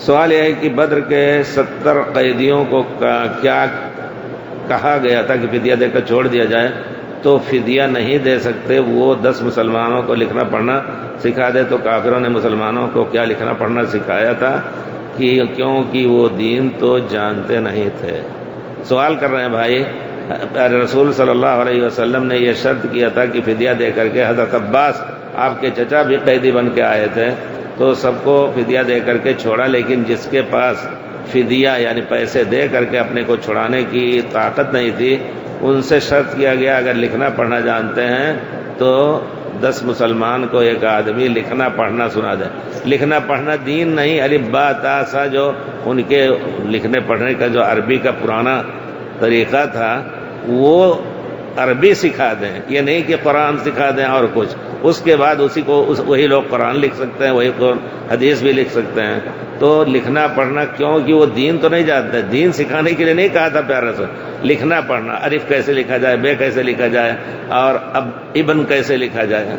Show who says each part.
Speaker 1: سوال یہ ہے کہ بدر کے 70 قیدیوں کو کیا کہا گیا تھا کہ فدیہ دے کر چھوڑ دیا جائے، تو فدیہ نہیں دے سکتے، وہ 10 مسلمانوں کو لکھنا پڑھنا سکھا دے۔ تو کافروں نے مسلمانوں کو کیا لکھنا پڑھنا سکھایا تھا؟ کیونکہ وہ دین تو جانتے نہیں تھے۔ سوال کر رہے ہیں بھائی، رسول صلی اللہ علیہ وسلم نے یہ شرط کیا تھا کہ فدیہ دے کر کے، حضرت عباس آپ کے چچا بھی قیدی بن کے آئے تھے، تو سب کو فدیہ دے کر کے چھوڑا، لیکن جس کے پاس فدیہ یعنی پیسے دے کر کے اپنے کو چھڑانے کی طاقت نہیں تھی، ان سے شرط کیا گیا اگر لکھنا پڑھنا جانتے ہیں تو 10 مسلمان کو ایک آدمی لکھنا پڑھنا سنا دے۔ لکھنا پڑھنا دین نہیں، الف با تا سا جو ان کے لکھنے پڑھنے کا جو عربی کا پرانا طریقہ تھا وہ عربی سکھا دیں، یہ نہیں کہ قرآن سکھا دیں اور کچھ، اس کے بعد اسی کو وہی لوگ قرآن لکھ سکتے ہیں، وہی حدیث بھی لکھ سکتے ہیں۔ تو لکھنا پڑھنا کیونکہ وہ دین تو نہیں جانتے، دین سکھانے کے لیے نہیں کہا تھا پیارے سے۔ لکھنا پڑھنا، الف کیسے لکھا جائے، بے کیسے لکھا جائے، اور اب ابن کیسے لکھا جائے،